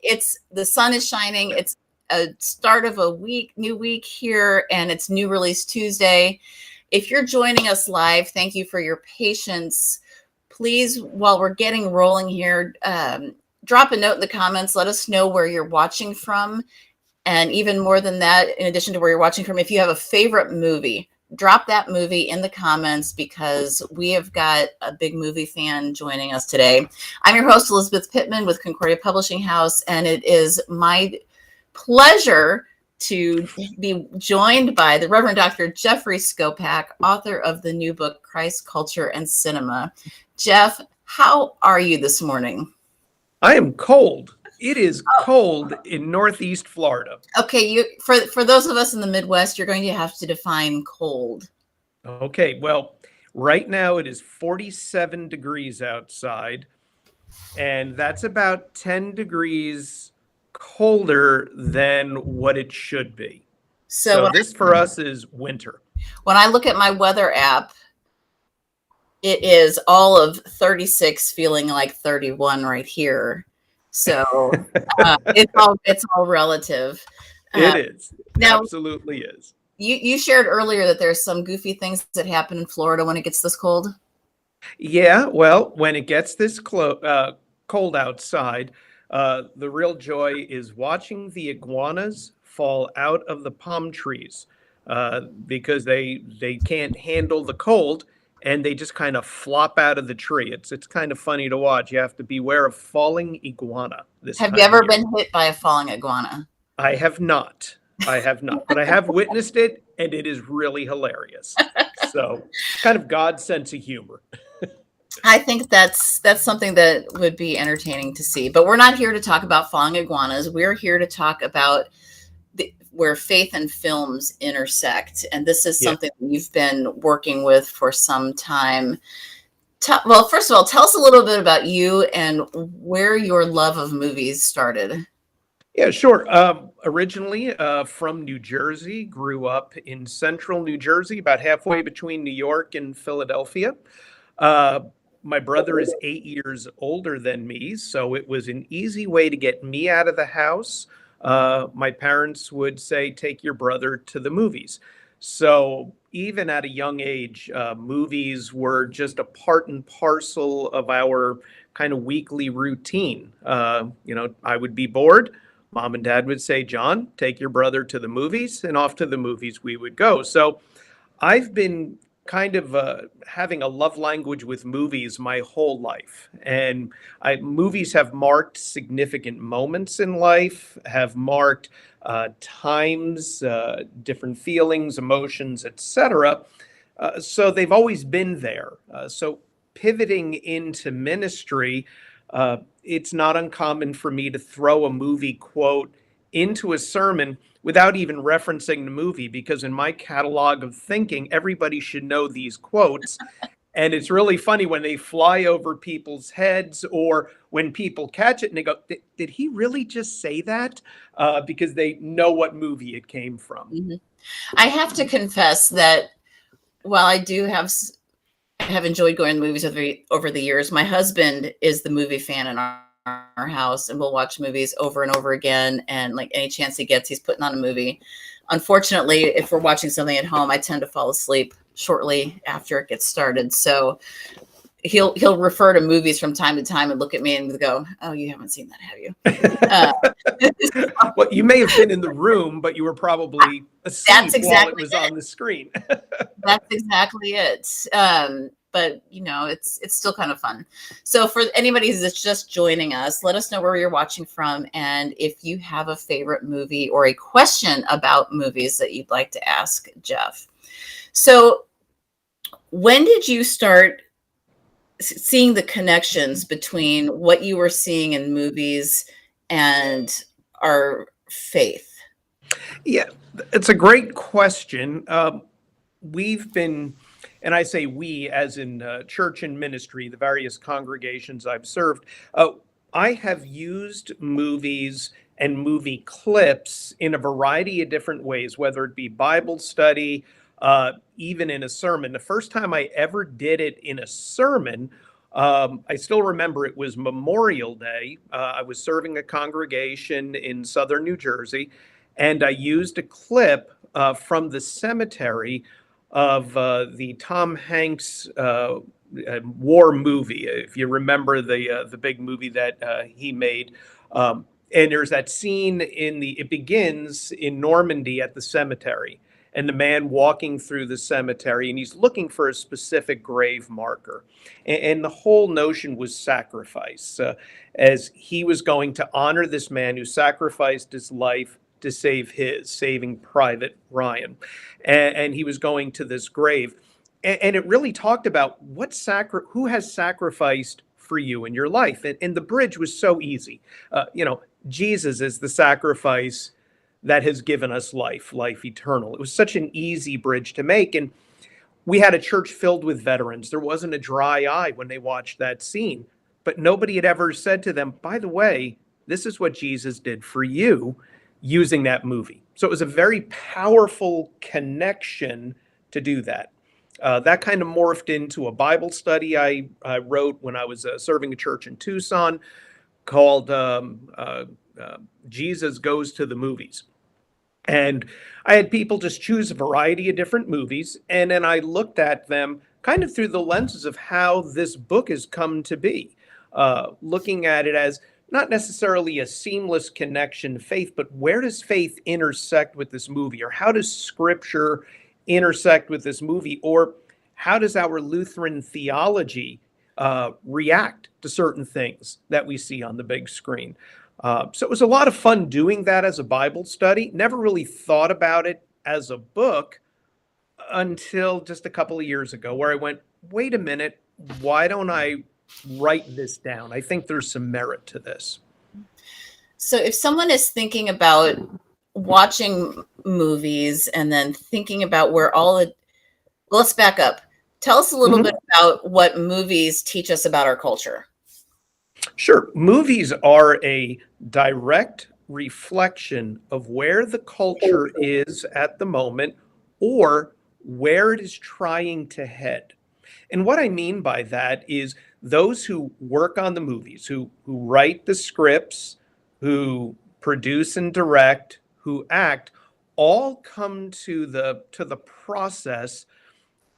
it's the sun is shining. It's a start of a new week here, and it's New Release Tuesday. If you're joining us live, thank you for your patience. Please, while we're getting rolling here, drop a note in the comments. Let us know where you're watching from. And even more than that, in addition to where you're watching from, if you have a favorite movie, drop that movie in the comments, because we have got a big movie fan joining us today. I'm your host, Elizabeth Pittman with Concordia Publishing House, and it is my pleasure to be joined by the Reverend Dr. Jeffrey Skopak, author of the new book, Christ, Culture, and Cinema. Jeff, how are you this morning? I am cold. It is cold in Northeast Florida. Okay, for those of us in the Midwest, you're going to have to define cold. Okay, well, right now it is 47 degrees outside, and that's about 10 degrees colder than what it should be. So this for us is winter. When I look at my weather app, it is all of 36 feeling like 31 right here. So it's all relative. It is. Now, absolutely is. You shared earlier that there's some goofy things that happen in Florida when it gets this cold. Yeah, well, when it gets this cold outside, the real joy is watching the iguanas fall out of the palm trees because they can't handle the cold. And they just kind of flop out of the tree. It's kind of funny to watch. You have to beware of falling iguana. Have you ever been hit by a falling iguana? I have not. But I have witnessed it, and it is really hilarious. So, kind of God's sense of humor. I think that's something that would be entertaining to see. But we're not here to talk about falling iguanas. We're here to talk about where faith and films intersect. And this is something that you've been working with for some time. Well, first of all, tell us a little bit about you and where your love of movies started. Yeah, sure. Originally from New Jersey, grew up in central New Jersey, about halfway between New York and Philadelphia. My brother is 8 years older than me, so it was an easy way to get me out of the house. My parents would say, take your brother to the movies. So even at a young age, movies were just a part and parcel of our kind of weekly routine. I would be bored. Mom and Dad would say, John, take your brother to the movies, and off to the movies we would go. So I've been kind of having a love language with movies my whole life. And movies have marked significant moments in life, have marked times, different feelings, emotions, etc. So they've always been there. So pivoting into ministry, it's not uncommon for me to throw a movie quote into a sermon without even referencing the movie, because in my catalog of thinking, everybody should know these quotes. And it's really funny when they fly over people's heads, or when people catch it and they go, did he really just say that? Because they know what movie it came from. Mm-hmm. I have to confess that while I do have enjoyed going to movies over the years, my husband is the movie fan in our house, and we'll watch movies over and over again, and like any chance he gets, he's putting on a movie. Unfortunately, if we're watching something at home, I tend to fall asleep shortly after it gets started. So he'll refer to movies from time to time and look at me and go, oh, you haven't seen that, have you? Well, you may have been in the room, but you were probably asleep while it was on the screen. That's exactly it. But it's still kind of fun. So for anybody that's just joining us, let us know where you're watching from, and if you have a favorite movie or a question about movies that you'd like to ask Jeff. So when did you start seeing the connections between what you were seeing in movies and our faith? Yeah, it's a great question. We've been, and I say we as in church and ministry, the various congregations I've served, I have used movies and movie clips in a variety of different ways, whether it be Bible study, even in a sermon. The first time I ever did it in a sermon I still remember it was Memorial Day. I was serving a congregation in southern New Jersey, and I used a clip from the cemetery of the Tom Hanks war movie. If you remember the big movie that he made, and there's that scene it begins in Normandy at the cemetery, and the man walking through the cemetery, and he's looking for a specific grave marker, and the whole notion was sacrifice, as he was going to honor this man who sacrificed his life to saving Private Ryan, and he was going to this grave, and it really talked about who has sacrificed for you in your life, and the bridge was so easy. Jesus is the sacrifice that has given us life eternal. It was such an easy bridge to make. And we had a church filled with veterans. There wasn't a dry eye when they watched that scene, but nobody had ever said to them, by the way, this is what Jesus did for you, using that movie. So it was a very powerful connection to do that. That kind of morphed into a Bible study I wrote when I was serving a church in Tucson called Jesus Goes to the Movies. And I had people just choose a variety of different movies, and then I looked at them kind of through the lenses of how this book has come to be, looking at it as not necessarily a seamless connection to faith, but where does faith intersect with this movie, or how does Scripture intersect with this movie, or how does our Lutheran theology react to certain things that we see on the big screen? So it was a lot of fun doing that as a Bible study. Never really thought about it as a book until just a couple of years ago, where I went, wait a minute, why don't I write this down? I think there's some merit to this. So if someone is thinking about watching movies and then thinking about let's back up. Tell us a little bit about what movies teach us about our culture. Sure. Movies are a direct reflection of where the culture is at the moment, or where it is trying to head. And what I mean by that is those who work on the movies, who write the scripts, who produce and direct, who act, all come to the process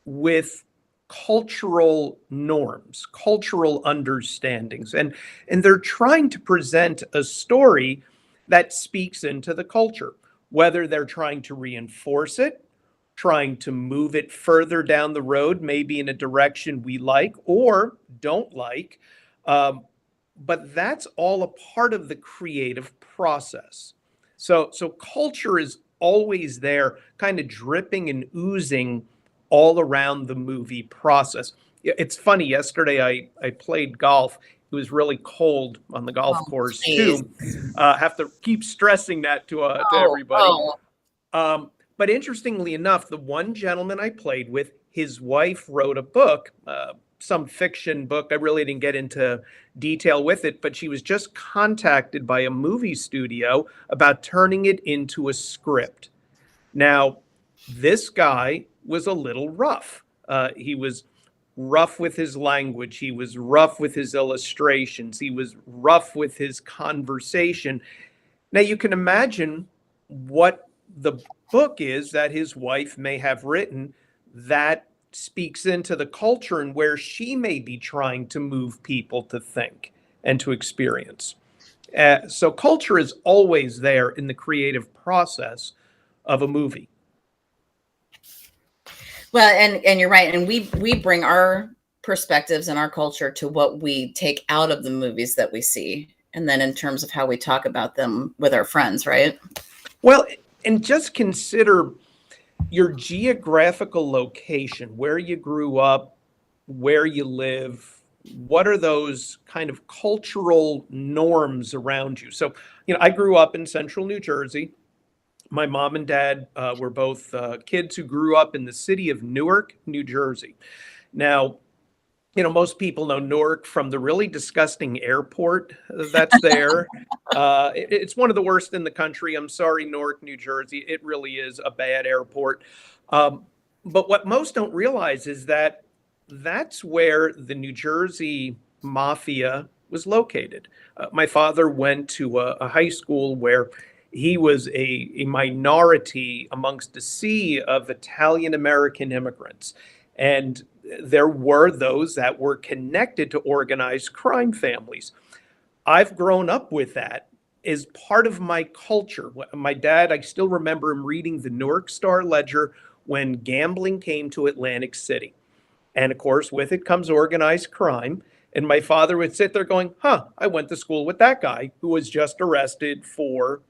with cultural norms, cultural understandings, and they're trying to present a story that speaks into the culture, whether they're trying to reinforce it, trying to move it further down the road, maybe in a direction we like or don't like. But that's all a part of the creative process. So culture is always there, kind of dripping and oozing all around the movie process. It's funny, yesterday I played golf. It was really cold on the golf course too. Have to keep stressing that to everybody. But interestingly enough, the one gentleman I played with, his wife wrote a book, some fiction book. I really didn't get into detail with it, but she was just contacted by a movie studio about turning it into a script. Now, this guy was a little rough. He was rough with his language. He was rough with his illustrations. He was rough with his conversation. Now, you can imagine what the book is that his wife may have written that speaks into the culture and where she may be trying to move people to think and to experience. So culture is always there in the creative process of a movie. Well, and you're right. And we bring our perspectives and our culture to what we take out of the movies that we see. And then in terms of how we talk about them with our friends, right? Well, and just consider your geographical location, where you grew up, where you live. What are those kind of cultural norms around you? So, I grew up in central New Jersey. My mom and dad were both kids who grew up in the city of Newark, New Jersey. Now, most people know Newark from the really disgusting airport that's there. It's one of the worst in the country. I'm sorry, Newark, New Jersey. It really is a bad airport. But what most don't realize is that that's where the New Jersey mafia was located. My father went to a high school where he was a minority amongst a sea of Italian American immigrants. And there were those that were connected to organized crime families. I've grown up with that as part of my culture. My dad, I still remember him reading the Newark Star Ledger when gambling came to Atlantic City. And of course, with it comes organized crime. And my father would sit there going, huh, I went to school with that guy who was just arrested for.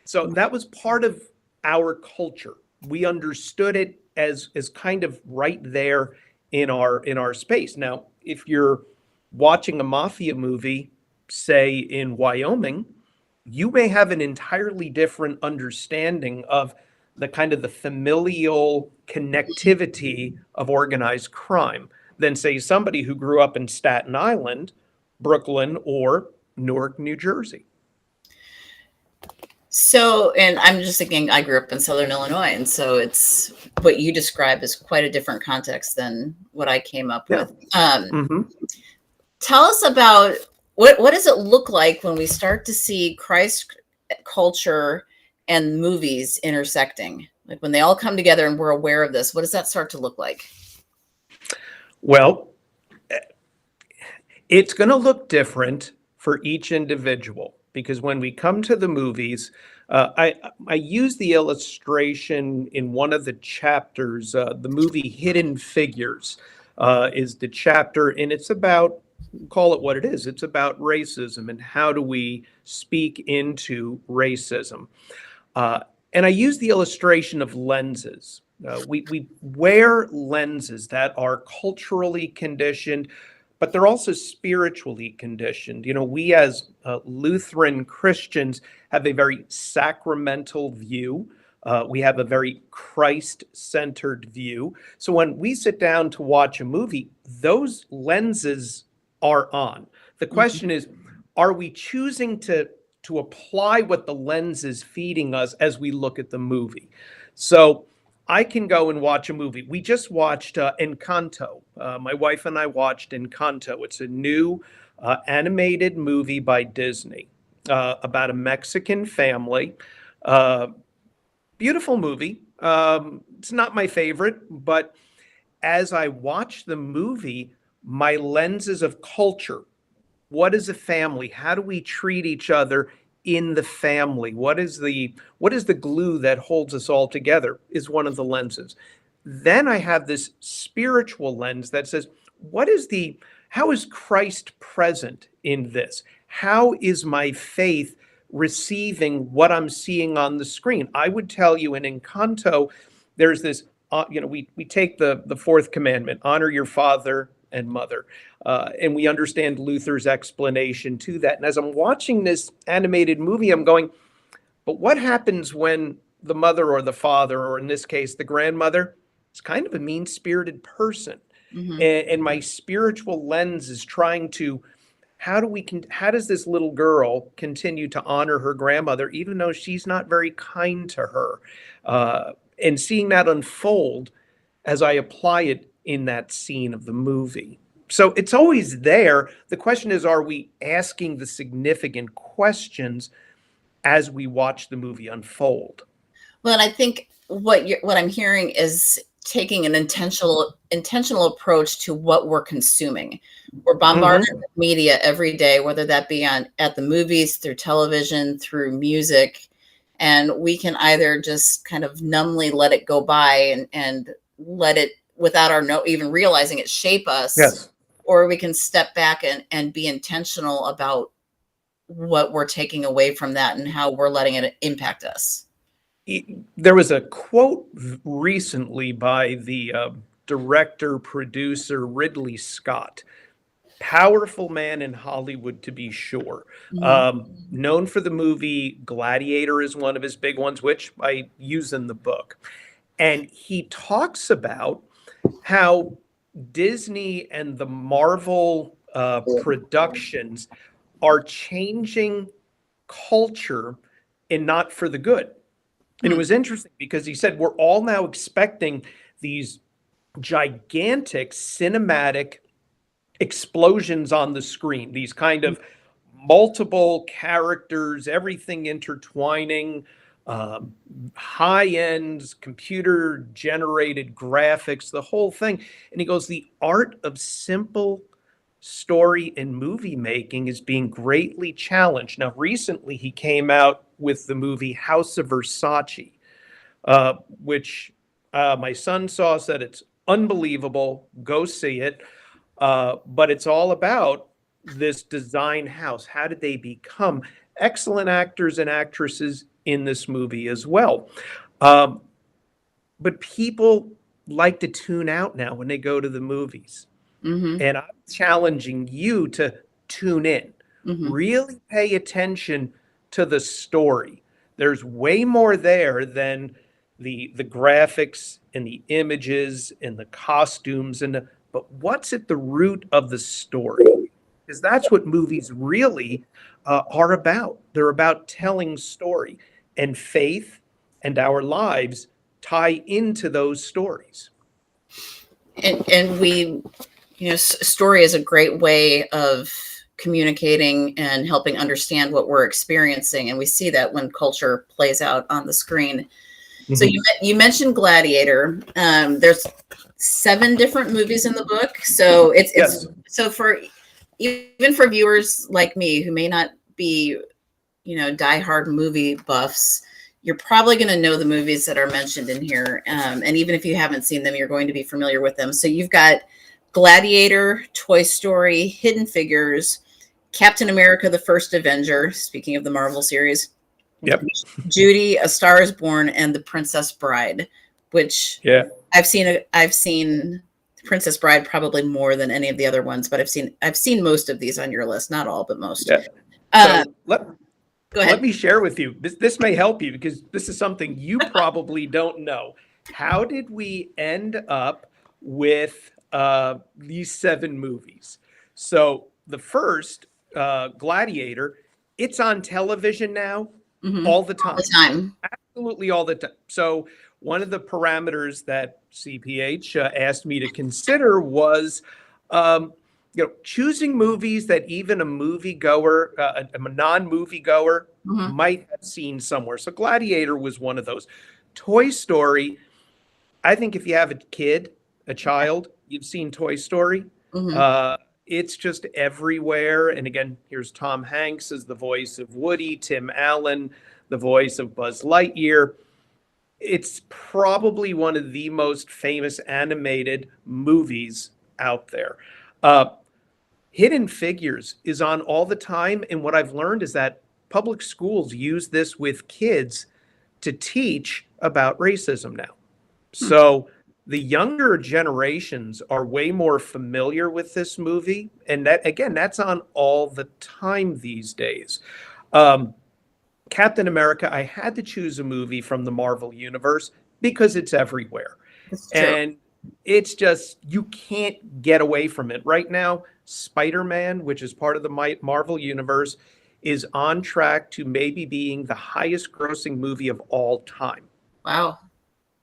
So that was part of our culture. We understood it as kind of right there in our space. Now, if you're watching a mafia movie, say in Wyoming, you may have an entirely different understanding of the kind of the familial connectivity of organized crime than say somebody who grew up in Staten Island, Brooklyn, or Newark, New Jersey. So, and I'm just thinking, I grew up in Southern Illinois, and so it's what you describe is quite a different context than what I came up Yeah. with. Mm-hmm. Tell us about what does it look like when we start to see Christ culture and movies intersecting? Like when they all come together and we're aware of this, what does that start to look like? Well, it's going to look different for each individual because when we come to the movies, I use the illustration in one of the chapters. The movie Hidden Figures is the chapter, and it's about, call it what it is. It's about racism and how do we speak into racism. Uh, and I use the illustration of lenses. We wear lenses that are culturally conditioned, but they're also spiritually conditioned. You know, we as Lutheran Christians have a very sacramental view. We have a very Christ centered view. So when we sit down to watch a movie, those lenses are on. The Mhm. question is, are we choosing to apply what the lens is feeding us as we look at the movie? So I can go and watch a movie. We just watched Encanto. My wife and I watched Encanto. It's a new animated movie by Disney about a Mexican family. Uh, Beautiful movie. It's not my favorite, but as I watch the movie, my lenses of culture, what is a family? How do we treat each other in the family? What is the glue that holds us all together is one of the lenses. Then I have this spiritual lens that says, what is the how is Christ present in this? How is my faith receiving what I'm seeing on the screen? I would tell you in Encanto, there's this we take the fourth commandment, honor your father and mother. And we understand Luther's explanation to that. And as I'm watching this animated movie, I'm going, but what happens when the mother or the father, or in this case, the grandmother, is kind of a mean spirited person? Mhm. And my spiritual lens is trying to how does this little girl continue to honor her grandmother even though she's not very kind to her, and seeing that unfold as I apply it in that scene of the movie. So it's always there. The question is, are we asking the significant questions as we watch the movie unfold? Well, and I think what I'm hearing is taking an intentional approach to what we're consuming. We're bombarded Mm-hmm. with media every day, whether that be on at the movies, through television, through music, and we can either just kind of numbly let it go by and let it without our no even realizing it shape us, Yes. or we can step back and be intentional about what we're taking away from that and how we're letting it impact us. There was a quote recently by the director producer Ridley Scott, powerful man in Hollywood to be sure. Mhm. Known for the movie Gladiator is one of his big ones, which I use in the book. And he talks about how Disney and the Marvel productions are changing culture and not for the good. And it Hmm. was interesting because he said we're all now expecting these gigantic cinematic explosions on the screen, these kind of multiple characters, everything intertwining, um, high end computer generated graphics, the whole thing. And he goes, the art of simple story and movie making is being greatly challenged. Now, recently he came out with the movie House of Versace, which my son saw, said it's unbelievable. Go see it. But it's all about this design house. How did they become excellent actors and actresses in this movie as well? Um, but people like to tune out now when they go to the movies. Mm-hmm. And I'm challenging you to tune in, Mm-hmm. really pay attention to the story. There's way more there than the graphics and the images and the costumes but what's at the root of the story? Because that's what movies really are about. They're about telling story, and faith and our lives tie into those stories. And we, story is a great way of communicating and helping understand what we're experiencing, and we see that when culture plays out on the screen. So Mhm. you mentioned Gladiator. There's 7 different movies in the book, so it's Yes. so for even for viewers like me who may not be, diehard movie buffs, you're probably going to know the movies that are mentioned in here. And even if you haven't seen them, you're going to be familiar with them. So you've got Gladiator, Toy Story, Hidden Figures, Captain America, the First Avenger, speaking of the Marvel series, Yep. Judy, A Star is Born, and The Princess Bride, which Yeah. I've seen Princess Bride probably more than any of the other ones, but I've seen most of these on your list, not all, but most. Yeah. Uh, So Go let ahead. me share with you. This may help you because this is something you probably don't know. How did we end up with these 7 movies? So the first, Gladiator, it's on television now Mm-hmm. all the All the time, time. absolutely all the time. So one of the parameters that CPH asked me to consider was, um, choosing movies that even a moviegoer, a non-moviegoer, Mm-hmm. might have seen somewhere. So Gladiator was one of those. Toy Story, I think if you have a kid, a child, you've seen Toy Story. Mm-hmm. Uh, it's just everywhere. And again, here's Tom Hanks as the voice of Woody, Tim Allen, the voice of Buzz Lightyear. It's probably one of the most famous animated movies out there. Uh, Hidden Figures is on all the time. And what I've learned is that public schools use this with kids to teach about racism now. So the younger generations are way more familiar with this movie. And that, again, that's on all the time these days. Um, Captain America, I had to choose a movie from the Marvel Universe because it's everywhere. That's true. And it's just, you can't get away from it. Right now, Spider Man, which is part of the Marvel Universe, is on track to maybe being the highest grossing movie of all time. Wow.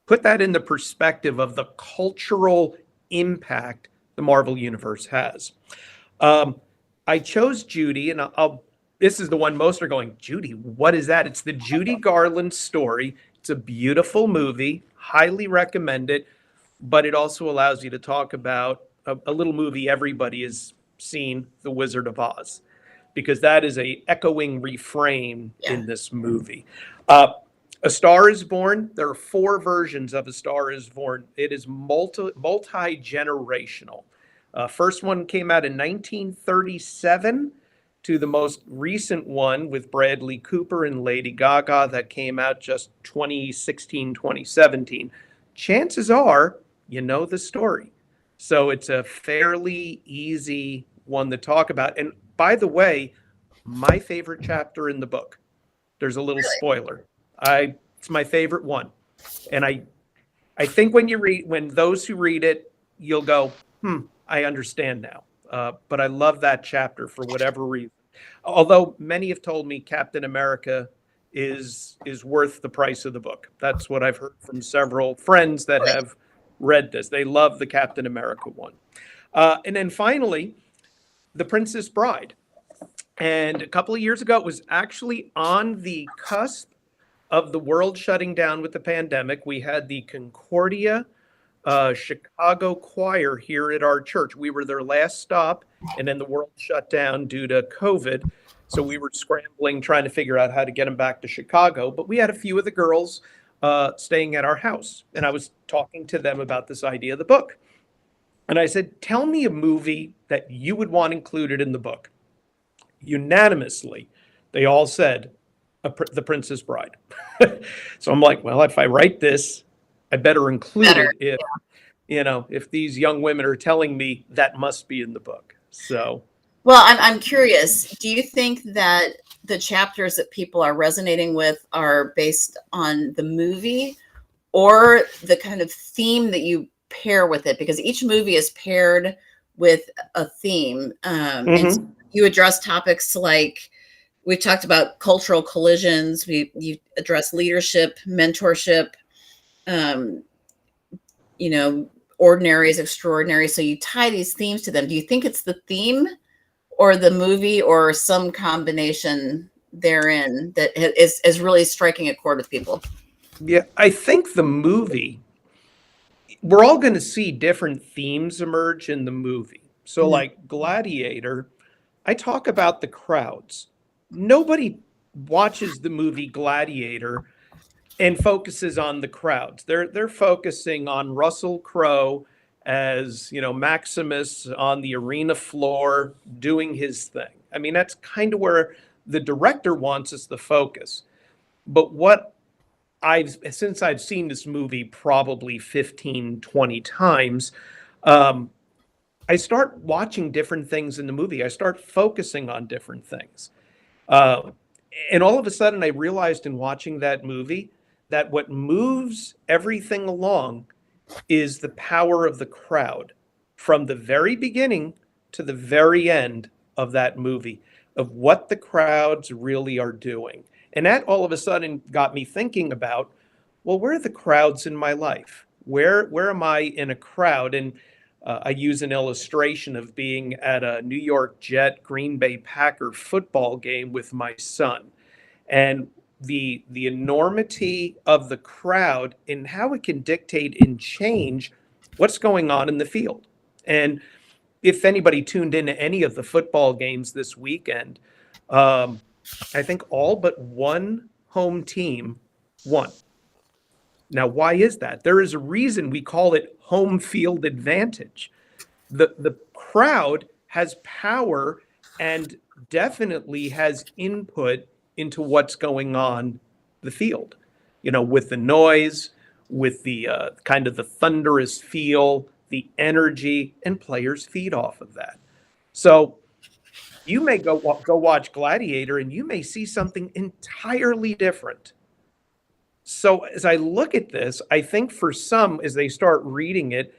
Put that in the perspective of the cultural impact the Marvel Universe has. Um, I chose Judy, and this is the one most are going, Judy, what is that? It's the Judy Garland story. It's a beautiful movie, highly recommend it, but it also allows you to talk about a little movie everybody has seen, The Wizard of Oz, because that is a echoing refrain Yeah. in this movie. Uh, a Star is Born. There are 4 versions of A Star is Born. It is multi generational. First one came out in 1937 to the most recent one with Bradley Cooper and Lady Gaga that came out just 2016, 2017. Chances are you know the story. So it's a fairly easy one to talk about. And by the way, my favorite chapter in the book, there's a little spoiler. It's my favorite one. And I think when those who read it, you'll go, I understand now. But I love that chapter for whatever reason. Although many have told me Captain America is worth the price of the book. That's what I've heard from several friends that have read this. They love the Captain America one. And then finally, The Princess Bride. And a couple of years ago, it was actually on the cusp of the world shutting down with the pandemic. We had the Concordia Chicago choir here at our church. We were their last stop, and then the world shut down due to COVID. So we were scrambling, trying to figure out how to get them back to Chicago. But we had a few of the girls staying at our house, and I was talking to them about this idea of the book. And I said, tell me a movie that you would want included in the book. Unanimously, they all said The Princess Bride. So I'm like, well, if I write this, I better include Better. it if, if these young women are telling me that must be in the book. So, Well, I'm curious. Do you think that the chapters that people are resonating with are based on the movie or the kind of theme that you pair with it? Because each movie is paired with a theme. And so you address topics like we talked about cultural collisions. You address leadership, mentorship, ordinary is extraordinary. So you tie these themes to them. Do you think it's the theme or the movie or some combination therein that is really striking a chord with people? yeah, I think the movie, we're all going to see different themes emerge in the movie. So, like Gladiator, I talk about the crowds. Nobody watches the movie Gladiator and focuses on the crowds. They're focusing on Russell Crowe as, Maximus on the arena floor doing his thing. I mean, that's kind of where the director wants us to focus. But what since I've seen this movie probably 15, 20 times, I start watching different things in the movie. I start focusing on different things. Uh, and all of a sudden, I realized in watching that movie that what moves everything along is the power of the crowd from the very beginning to the very end of that movie, of what the crowds really are doing. And that all of a sudden got me thinking about, well, where are the crowds in my life? Where am I in a crowd? And I use an illustration of being at a New York Jet Green Bay Packer football game with my son, and the enormity of the crowd and how it can dictate and change what's going on in the field. And if anybody tuned into any of the football games this weekend, I think all but one home team won. Now, why is that? There is a reason we call it home field advantage. The crowd has power and definitely has input into what's going on the field. With the noise, with the kind of the thunderous feel, the energy, and players feed off of that. So you may go watch Gladiator, and you may see something entirely different. So as I look at this, I think for some, as they start reading it,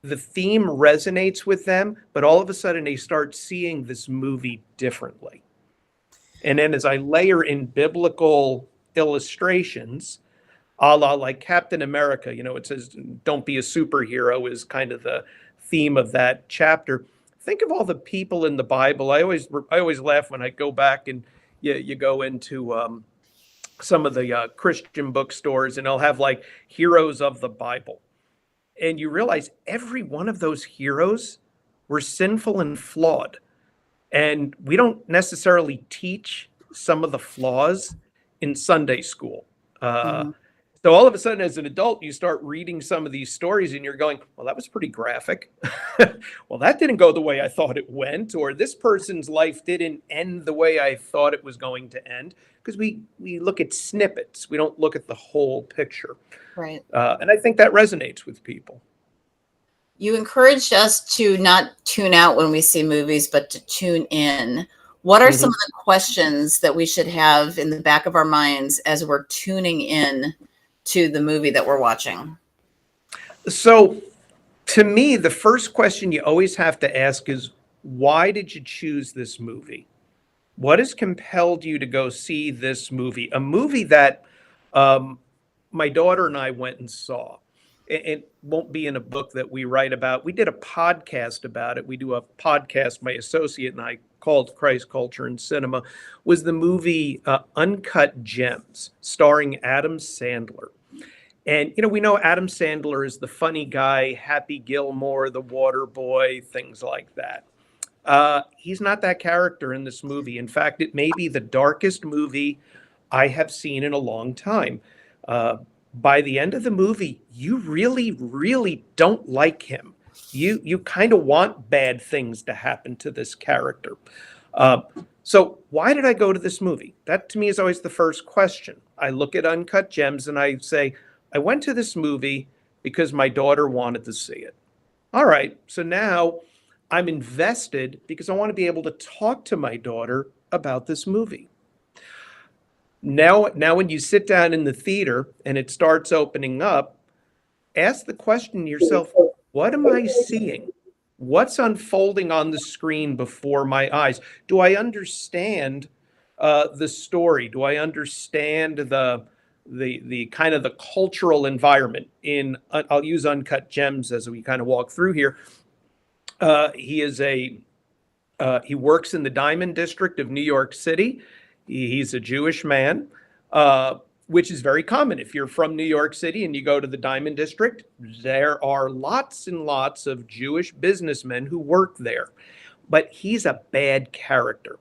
the theme resonates with them, but all of a sudden they start seeing this movie differently. And then as I layer in biblical illustrations, a la like Captain America, it says, don't be a superhero is kind of the theme of that chapter. Think of all the people in the Bible. I always laugh when I go back and you go into some of the Christian bookstores, and they'll have like heroes of the Bible. And you realize every one of those heroes were sinful and flawed. And we don't necessarily teach some of the flaws in Sunday school. So all of a sudden, as an adult, you start reading some of these stories and you're going, well, that was pretty graphic. Well, that didn't go the way I thought it went, or this person's life didn't end the way I thought it was going to end. Because we look at snippets. We don't look at the whole picture. Right. And I think that resonates with people. You encouraged us to not tune out when we see movies, but to tune in. What are some of the questions that we should have in the back of our minds as we're tuning in to the movie that we're watching? So to me, the first question you always have to ask is, why did you choose this movie? What has compelled you to go see this movie? A movie that my daughter and I went and saw. it won't be in a book that we write about. We did a podcast about it. We do a podcast, my associate and I, called Christ Culture and Cinema, was the movie Uncut Gems, starring Adam Sandler. And, we know Adam Sandler is the funny guy, Happy Gilmore, the water boy, things like that. He's not that character in this movie. In fact, it may be the darkest movie I have seen in a long time. Uh, by the end of the movie, you really, really don't like him. You kind of want bad things to happen to this character. Uh, so why did I go to this movie? That to me is always the first question. I look at Uncut Gems and I say, I went to this movie because my daughter wanted to see it. All right, so now I'm invested because I want to be able to talk to my daughter about this movie. Now when you sit down in the theater and it starts opening up, ask the question to yourself, what am I seeing? What's unfolding on the screen before my eyes? Do I understand the story? Do I understand the kind of the cultural environment in? I'll use Uncut Gems as we kind of walk through here. He works in the Diamond District of New York City. He's a Jewish man, which is very common. If you're from New York City and you go to the Diamond District, there are lots and lots of Jewish businessmen who work there. But he's a bad character.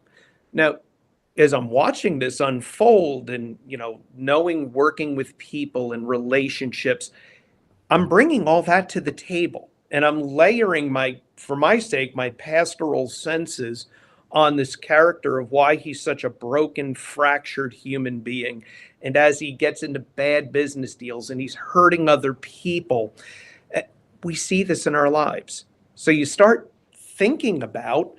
Now, as I'm watching this unfold and, knowing working with people and relationships, I'm bringing all that to the table and I'm layering for my sake, my pastoral senses on this character of why he's such a broken, fractured human being. And as he gets into bad business deals and he's hurting other people, we see this in our lives. So you start thinking about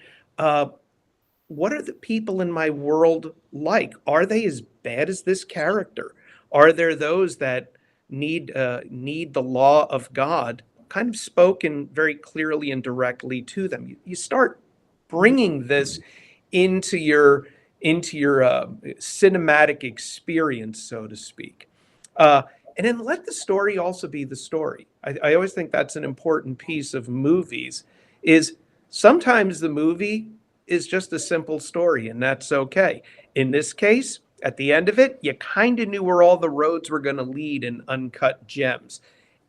what are the people in my world like? Are they as bad as this character? Are there those that need the law of God kind of spoken very clearly and directly to them? You start bringing this into your cinematic experience, so to speak, and then let the story also be the story. I always think that's an important piece of movies. Is sometimes the movie is just a simple story, and that's okay. In this case, at the end of it, you kind of knew where all the roads were going to lead in Uncut Gems.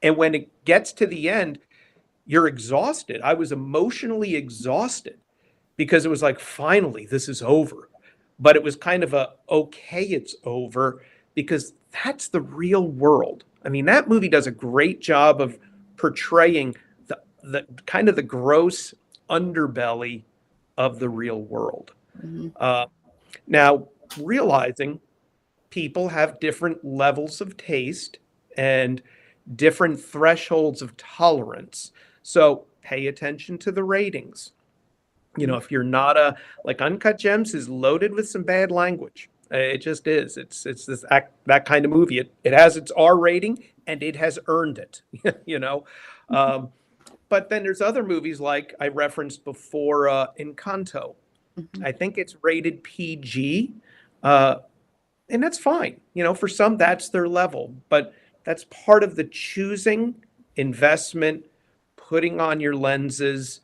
And when it gets to the end, you're exhausted. I was emotionally exhausted because it was like, finally, this is over. But it was kind of okay, it's over, because that's the real world. I mean, that movie does a great job of portraying the kind of the gross underbelly of the real world. Mm-hmm. Now, realizing people have different levels of taste and different thresholds of tolerance. So pay attention to the ratings. If you're not like Uncut Gems is loaded with some bad language. It just is. It's this that kind of movie. It has its R rating and it has earned it. But then there's other movies like I referenced before, Encanto. Mm-hmm. I think it's rated PG, and that's fine. For some, that's their level. But that's part of the choosing, investment, putting on your lenses,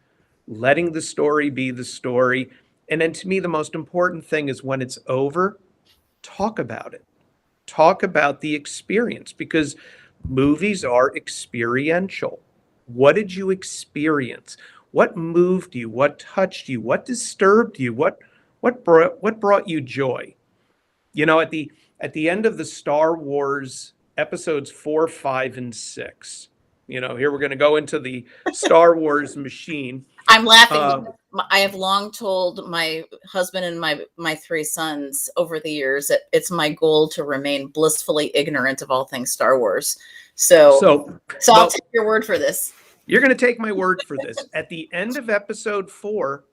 letting the story be the story. And then to me, the most important thing is when it's over, talk about it. Talk about the experience, because movies are experiential. What did you experience? What moved you? What touched you? What disturbed you? What brought you joy? At the end of the Star Wars episodes 4, 5, and 6, here we're going to go into the Star Wars machine. I'm laughing. I have long told my husband and my 3 sons over the years that it's my goal to remain blissfully ignorant of all things Star Wars. So I'll take your word for this. You're going to take my word for this. At the end of episode 4,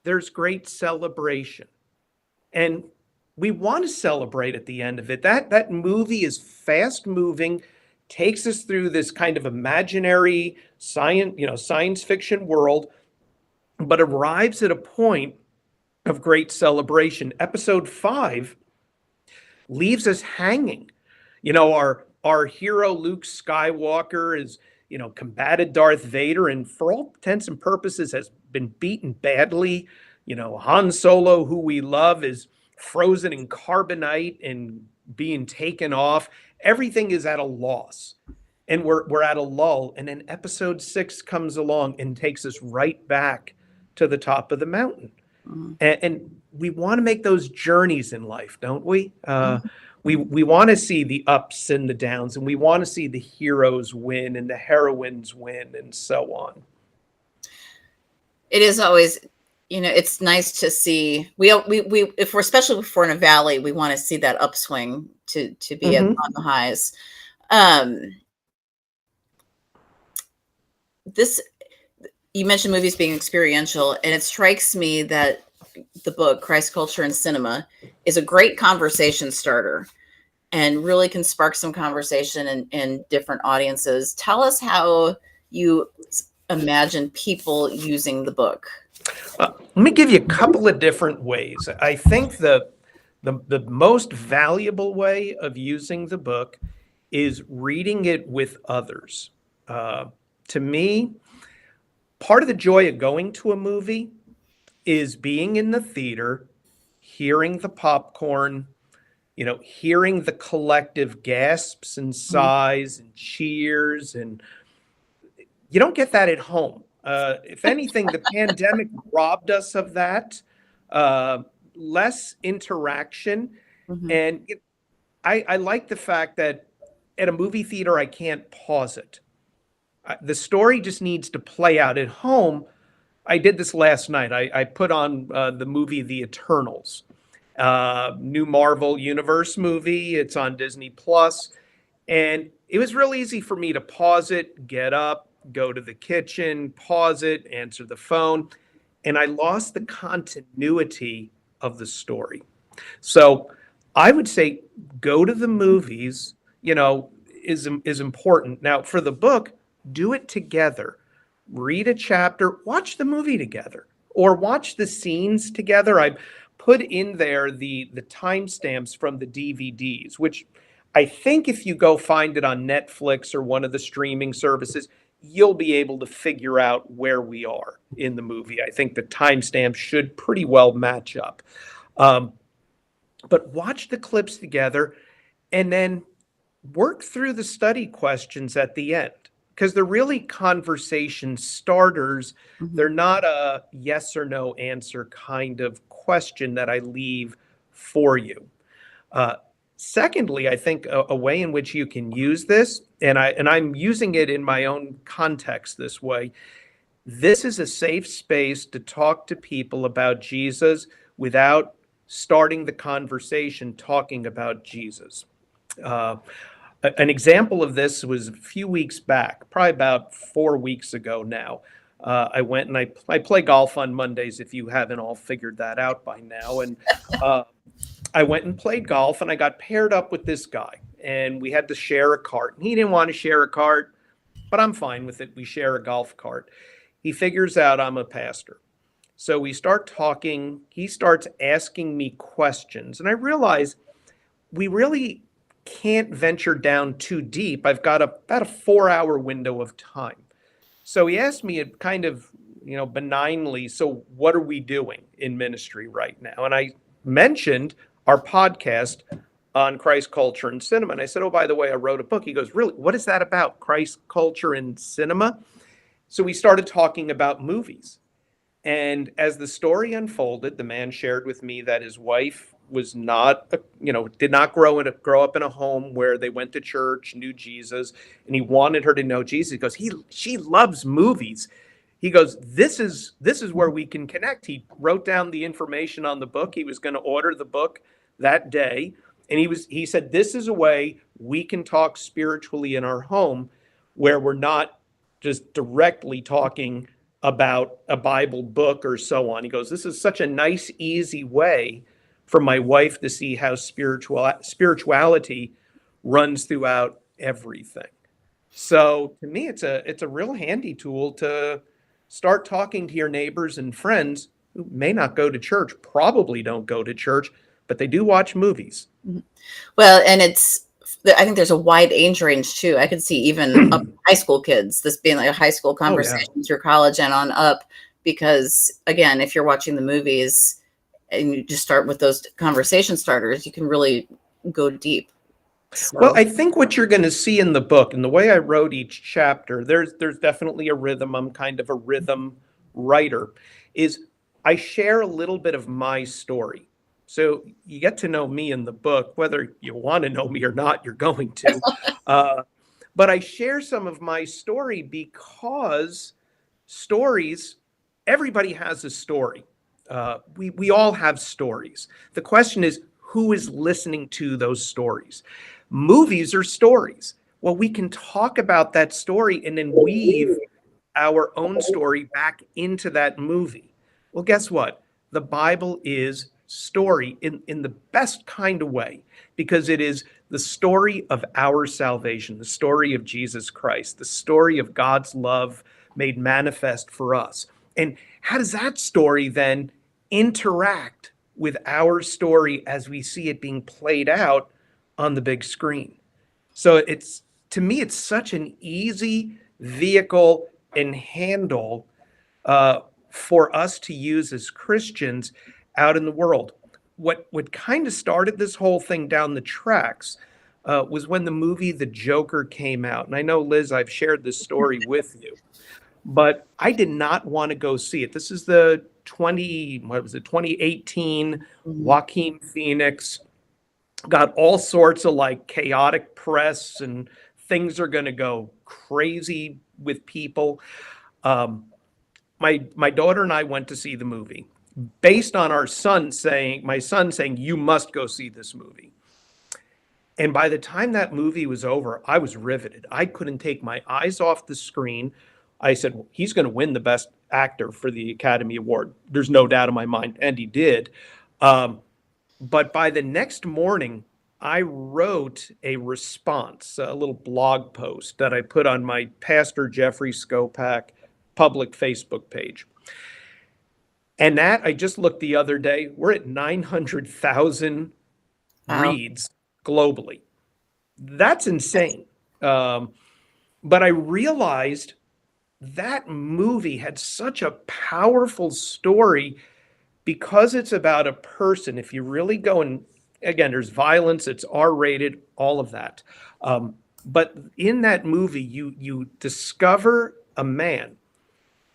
there's great celebration. And we want to celebrate at the end of it. That movie is fast moving, takes us through this kind of imaginary science fiction world, but arrives at a point of great celebration. Episode 5 leaves us hanging. our hero Luke Skywalker is, combated Darth Vader and for all intents and purposes has been beaten badly. Han Solo, who we love, is frozen in carbonite and being taken off. Everything is at a loss. And we're at a lull. And then episode 6 comes along and takes us right back to the top of the mountain. Mhm. And we want to make those journeys in life, don't we? Mhm. We want to see the ups and the downs, and we want to see the heroes win and the heroines win, and so on. It is always, it's nice to see. We if we're, especially if we're in a valley, we want to see that upswing to be on the highs. This, you mentioned movies being experiential, and it strikes me that the book Christ, Culture, and Cinema is a great conversation starter and really can spark some conversation in different audiences. Tell us how you imagine people using the book. Let me give you a couple of different ways. I think the most valuable way of using the book is reading it with others. To me, part of the joy of going to a movie is being in the theater, hearing the popcorn, hearing the collective gasps and sighs and cheers. And you don't get that at home. If anything, the pandemic robbed us of that. Less interaction. Mm-hmm. And I like the fact that at a movie theater, I can't pause it. The story just needs to play out. At home, I did this last night. I put on the movie The Eternals, new Marvel Universe movie. It's on Disney Plus. And it was real easy for me to pause it, get up, go to the kitchen, pause it, answer the phone. And I lost the continuity of the story. So I would say go to the movies, is important. Now, for the book, do it together. Read a chapter, watch the movie together, or watch the scenes together. I put in there the timestamps from the DVDs, which I think if you go find it on Netflix or one of the streaming services, you'll be able to figure out where we are in the movie. I think the timestamps should pretty well match up. But watch the clips together and then work through the study questions at the end because they're really conversation starters. Mm-hmm. They're not a yes or no answer kind of question that I leave for you. Secondly, I think a way in which you can use this, and I'm using it in my own context this way, this is a safe space to talk to people about Jesus without starting the conversation talking about Jesus. An example of this was a few weeks back, probably about 4 weeks ago now. I went and I play golf on Mondays, if you haven't all figured that out by now. And I went and played golf, and I got paired up with this guy, and we had to share a cart. And he didn't want to share a cart, but I'm fine with it. We share a golf cart. He figures out I'm a pastor. So we start talking. He starts asking me questions, and I realize we really can't venture down too deep. I've got about a 4-hour window of time. So he asked me it kind of, benignly, so what are we doing in ministry right now? And I mentioned our podcast on Christ, Culture, and Cinema. And I said, oh, by the way, I wrote a book. He goes, really? What is that about? Christ, Culture, and Cinema? So we started talking about movies. And as the story unfolded, the man shared with me that his wife was not, did not grow up in a home where they went to church, knew Jesus, and he wanted her to know Jesus. He goes, she loves movies. He goes, this is where we can connect. He wrote down the information on the book. He was going to order the book that day, and he said, this is a way we can talk spiritually in our home, where we're not just directly talking about a Bible book or so on. He goes, this is such a nice, easy way for my wife to see how spirituality runs throughout everything. So to me, it's a real handy tool to start talking to your neighbors and friends who may not go to church, probably don't go to church, but they do watch movies. Well, and it's I think there's a wide age range too. I could see even up high school kids, this being like a high school Oh yeah. conversation through college and on up. Because again, if you're watching the movies and you just start with those conversation starters, you can really go deep. Well, So, I think what you're going to see in the book, and the way I wrote each chapter, there's definitely a rhythm. I'm kind of a rhythm writer. Is I share a little bit of my story. So you get to know me in the book, whether you want to know me or not, you're going to. Uh, but I share some of my story because stories, everybody has a story. We all have stories. The question is, who is listening to those stories? Movies are stories. Well, we can talk about that story and then weave our own story back into that movie. Well, guess what? The Bible is story in the best kind of way, because it is the story of our salvation, the story of Jesus Christ, the story of God's love made manifest for us. And how does that story then interact with our story as we see it being played out on the big screen? So it's, to me, it's such an easy vehicle and handle for us to use as Christians out in the world. What kind of started this whole thing down the tracks was when the movie The Joker came out. And I know, Liz, I've shared this story with you, but I did not want to go see it. This is the 2018 mhm. Joaquin Phoenix, got all sorts of like chaotic press and things are going to go crazy with people. Um, my daughter and I went to see the movie based on my son saying, you must go see this movie. And by the time that movie was over, I was riveted. I couldn't take my eyes off the screen. I said, well, he's going to win the best actor for the Academy Award. There's no doubt in my mind. And he did. But by the next morning, I wrote a response, a little blog post that I put on my Pastor Jeffrey Skopak public Facebook page. And that, I just looked the other day, we're at 900,000 Wow. reads globally. That's insane. But I realized that movie had such a powerful story because it's about a person. If you really go, and again, there's violence, it's R-rated, all of that. But in that movie, you discover a man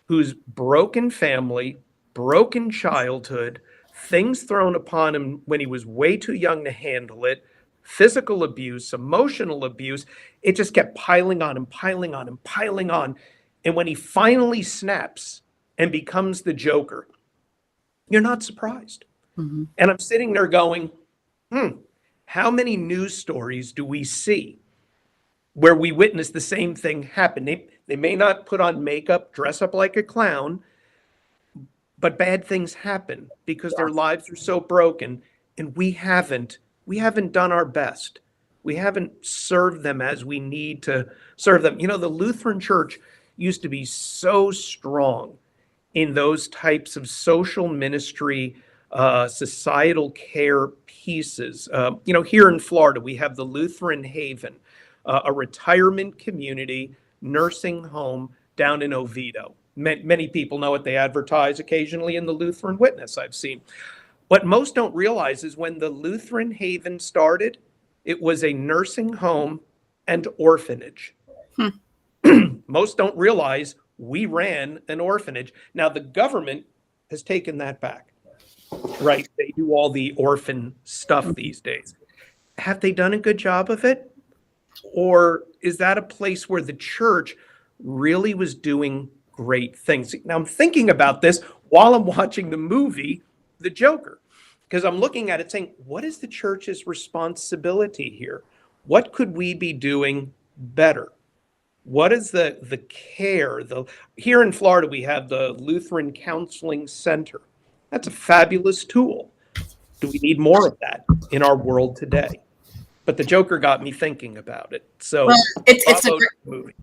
whose broken family, broken childhood, things thrown upon him when he was way too young to handle it, physical abuse, emotional abuse, it just kept piling on him, piling on him, piling on. And when he finally snaps and becomes the Joker, you're not surprised. Mhm. And I'm sitting there going, how many news stories do we see where we witness the same thing happen? They may not put on makeup, dress up like a clown, but bad things happen because their lives are so broken, and we haven't done our best. We haven't served them as we need to serve them. You know, the Lutheran Church used to be so strong in those types of social ministry, societal care pieces. Here in Florida, we have the Lutheran Haven, a retirement community nursing home down in Oviedo. Many people know it. They advertise occasionally in the Lutheran Witness, I've seen. What most don't realize is when the Lutheran Haven started, it was a nursing home and orphanage. Hmm. Most don't realize we ran an orphanage. Now, the government has taken that back, right? They do all the orphan stuff these days. Have they done a good job of it? Or is that a place where the church really was doing great things? Now, I'm thinking about this while I'm watching the movie, The Joker, because I'm looking at it saying, what is the church's responsibility here? What could we be doing better? What is the care? Here in Florida, we have the Lutheran Counseling Center. That's a fabulous tool. Do we need more of that in our world today? But the Joker got me thinking about it. Well, So bravo to the movie.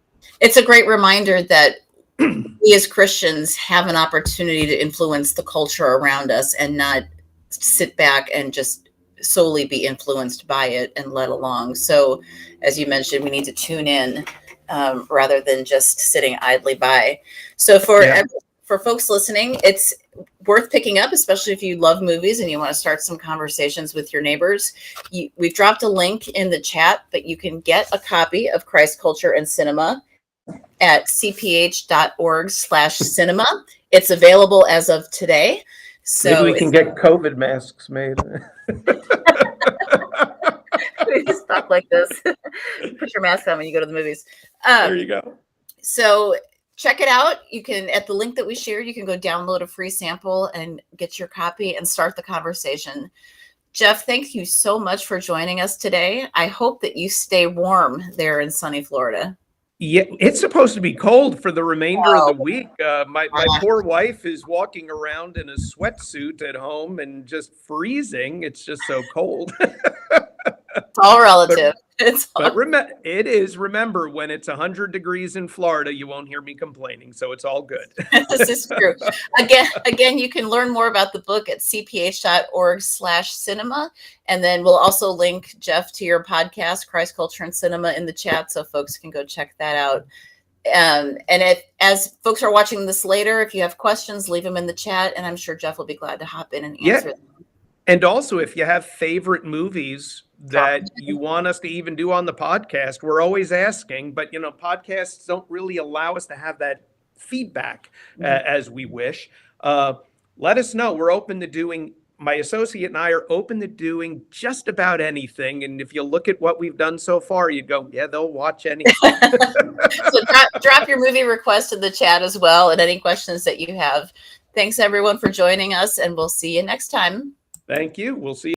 it's a great reminder that we as Christians have an opportunity to influence the culture around us and not sit back and just solely be influenced by it and led along. So, as you mentioned, we need to tune in rather than just sitting idly by. So, for folks listening, it's worth picking up, especially if you love movies and you want to start some conversations with your neighbors. We've dropped a link in the chat, but you can get a copy of Christ, Culture, and Cinema at cph.org/cinema. It's available as of today. So maybe we can get COVID masks made. We just talk like this. Put your mask on when you go to the movies. There you go. So check it out. You can, at the link that we shared, you can go download a free sample and get your copy and start the conversation. Jeff, thank you so much for joining us today. I hope that you stay warm there in sunny Florida. Yeah, it's supposed to be cold for the remainder of the week. My poor wife is walking around in a sweatsuit at home and just freezing. It's just so cold. It's all relative. Remember, when it's 100 degrees in Florida, you won't hear me complaining. So it's all good. This is true. Again, you can learn more about the book at cph.org/cinema. And then we'll also link, Jeff, to your podcast, Christ, Culture, and Cinema, in the chat, so folks can go check that out. And as folks are watching this later, if you have questions, leave them in the chat, and I'm sure Jeff will be glad to hop in and answer them. And also, if you have favorite movies that you want us to even do on the podcast, we're always asking, but podcasts don't really allow us to have that feedback as we wish. Let us know. We're open to doing, my associate and I are open to doing just about anything. And if you look at what we've done so far, you'd go, yeah, they'll watch anything. So drop your movie request in the chat as well, and any questions that you have. Thanks everyone for joining us, and we'll see you next time. Thank you. We'll see you.